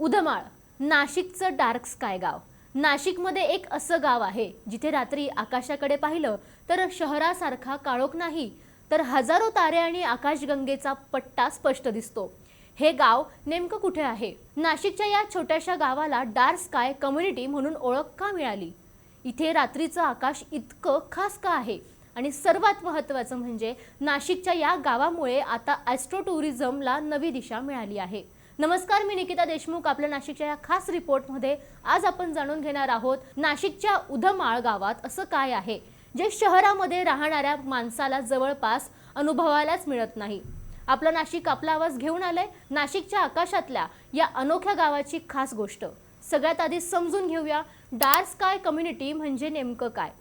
उधमाळ, नाशिकचं dark sky गाव। नाशिकमध्ये एक असं गाव आहे जिथे रात्री आकाशाकडे पाहिलं तर शहरासारखा काळोख नाही, तर हजारो तारे आणि आकाशगंगेचा पट्टा स्पष्ट दिसतो। हे गाव नेमकं कुठे आहे? नाशिकच्या या छोट्याशा गावाला डार्क स्काय कम्युनिटी म्हणून ओळख का मिळाली? इथे रात्रीचं आकाश इतकं खास का आहे? आणि सर्वात महत्त्वाचं म्हणजे नाशिकच्या या गावामुळे आता ॲस्ट्रो टुरिझमला नवी दिशा मिळाली आहे। नमस्कार, मी निकिता देशमुख। आपल्या नाशिकच्या या खास रिपोर्टमध्ये आज आपण जाणून घेणार आहोत नाशिकच्या उधमाळ गावात असं काय आहे जे शहरामध्ये राहणाऱ्या माणसाला जवळपास अनुभवायलाच मिळत नाही। आपलं नाशिक आपला आवाज घेऊन आलंय नाशिकच्या आकाशातल्या या अनोख्या गावाची खास गोष्ट। सगळ्यात आधी समजून घेऊया डार्क स्काय कम्युनिटी म्हणजे नेमकं काय।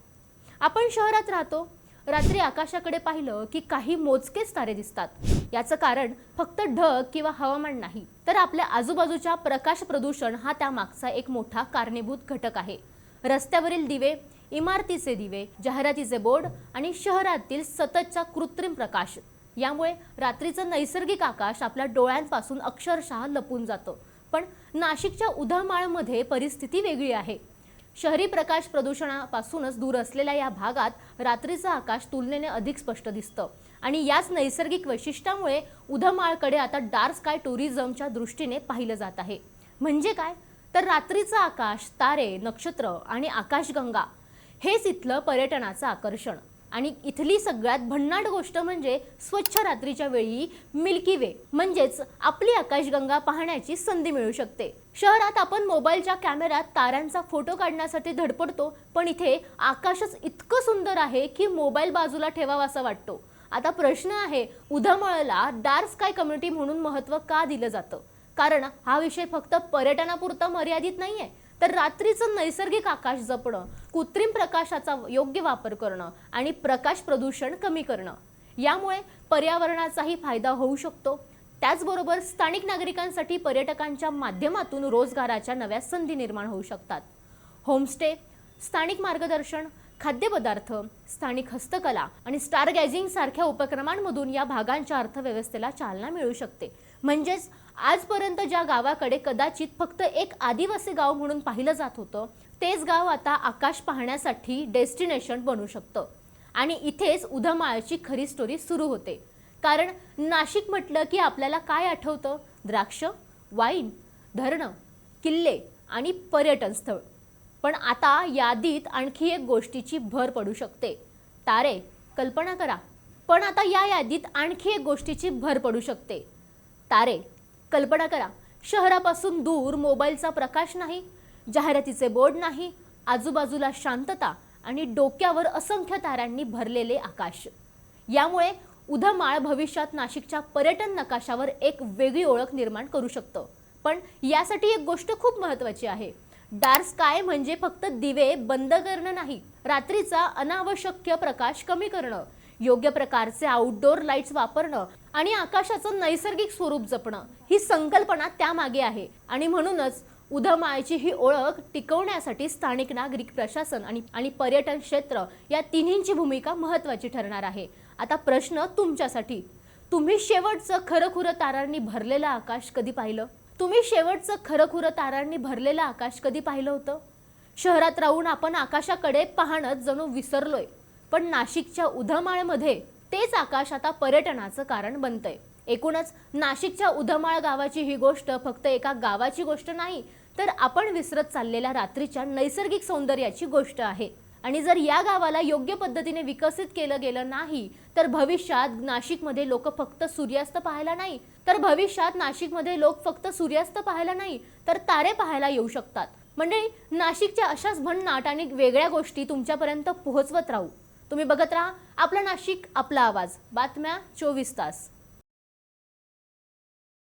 आपण शहरात राहतो, रात्री आकाशाकडे पाहिलं की काही मोजकेच तारे दिसतात। याचं कारण फक्त ढग किंवा हवामान नाही, तर आपल्या आजूबाजूच्या प्रकाश प्रदूषण हा त्यामागचा एक मोठा कारणीभूत घटक आहे। रस्त्यावरील दिवे, इमारतीचे दिवे, जाहिरातीचे बोर्ड आणि शहरातील सततचा कृत्रिम प्रकाश यामुळे रात्रीचं नैसर्गिक आकाश आपल्या डोळ्यांपासून अक्षरशः लपून जातं। पण नाशिकच्या उधमाळमध्ये परिस्थिती वेगळी आहे। शहरी प्रकाश प्रदूषणापासूनच दूर असलेल्या या भागात रात्रीचं आकाश तुलनेने अधिक स्पष्ट दिसतं आणि याच नैसर्गिक वैशिष्ट्यामुळे उधमाळकडे आता डार्क स्काय टुरिझमच्या दृष्टीने पाहिलं जात आहे। म्हणजे काय? तर रात्रीचं आकाश, तारे, नक्षत्र आणि आकाशगंगा हेच इथलं पर्यटनाचं आकर्षण। आणि इथली सगळ्यात भन्नाट गोष्ट म्हणजे स्वच्छ रात्रीच्या वेळी मिल्की वे म्हणजेच आपली आकाशगंगा पाहण्याची संधी मिळू शकते। शहरात आपण मोबाईलच्या कॅमेऱ्यात ताऱ्यांचा फोटो काढण्यासाठी धडपडतो, पण इथे आकाशच इतकं सुंदर आहे की मोबाईल बाजूला ठेवावासा वाटतो। आता प्रश्न आहे, उधमाळला डार्क स्काय कम्युनिटी म्हणून महत्त्व का दिलं जातं? कारण हा विषय फक्त पर्यटनापुरता मर्यादित नाहीये, तर रात्रीचं नैसर्गिक आकाश जपणं, कृत्रिम प्रकाशाचा योग्य वापर करणं आणि प्रकाश प्रदूषण कमी करणं यामुळे पर्यावरणाचाही फायदा होऊ शकतो। त्याचबरोबर स्थानिक नागरिकांसाठी पर्यटकांच्या माध्यमातून रोजगाराच्या नव्या संधी निर्माण होऊ शकतात। होमस्टे, स्थानिक मार्गदर्शन, खाद्यपदार्थ, स्थानिक हस्तकला आणि स्टार गॅझिंग सारख्या उपक्रमांमधून या भागांच्या अर्थव्यवस्थेला चालना मिळू शकते। म्हणजेच आजपर्यंत ज्या गावाकडे कदाचित फक्त एक आदिवासी गाव म्हणून पाहिलं जात होतं, तेच गाव आता आकाश पाहण्यासाठी डेस्टिनेशन बनू शकतं। आणि इथेच उधमाळची खरी स्टोरी सुरू होते। कारण नाशिक म्हटलं की आपल्याला काय आठवतं? द्राक्ष, वाईन, धरणं, किल्ले आणि पर्यटन स्थळ। पण आता यादीत आणखी एक गोष्टीची भर पडू शकते, तारे। कल्पना करा, पण आता या यादीत आणखी एक गोष्टीची भर पडू शकते, तारे। कल्पना करा, शहरापासून दूर मोबाईलचा प्रकाश नाही, जाहिरातीचे बोर्ड नाही, आजूबाजूला शांतता आणि डोक्यावर असंख्य ताऱ्यांनी भरलेले आकाश। यामुळे उधमाळ भविष्यात नाशिकच्या पर्यटन नकाशावर एक वेगळी ओळख निर्माण करू शकतं। पण यासाठी एक गोष्ट खूप महत्त्वाची आहे, डार्क स्काय म्हणजे फक्त दिवे बंद करणं नाही, रात्रीचा अनावश्यक प्रकाश कमी करणं, योग्य प्रकारचे आउटडोर लाईट्स वापरणं आणि आकाशाचं नैसर्गिक स्वरूप जपणं ही संकल्पना त्यामागे आहे। आणि म्हणूनच उधमाळची ही ओळख टिकवण्यासाठी स्थानिक नागरिक, प्रशासन आणि पर्यटन क्षेत्र या तिन्हींची भूमिका महत्त्वाची ठरणार आहे। आता प्रश्न तुमच्यासाठी, तुम्ही शेवटचं खरंखुरं तारांनी भरलेलं आकाश कधी पाहिलं? तुम्ही शेवटचं खरंखुरं तारांनी भरलेलं आकाश कधी पाहिलं होतं? शहरात राहून आपण आकाशाकडे पाहणं जणू विसरलोय, पण नाशिकच्या उधमाळमध्ये तेच आकाश आता पर्यटनाचं कारण बनतंय। एकूणच नाशिकच्या उधमाळ गावाची ही गोष्ट फक्त एका गावाची गोष्ट नाही, तर आपण विसरत चाललेल्या रात्रीच्या नैसर्गिक सौंदर्याची गोष्ट आहे। आणि जर या गावाला योग्य पद्धतीने विकसित केलं गेलं नाही, तर भविष्यात नाशिकमध्ये लोक फक्त सूर्यास्त पाहायला नाही, तर तारे पाहायला येऊ शकतात। म्हणजे नाशिकच्या अशाच भन्नाट आणि वेगळ्या गोष्टी तुमच्यापर्यंत पोहोचवत राहू। तुम्ही बघत राहा आपला नाशिक आपला आवाज, बातम्या 24 तास।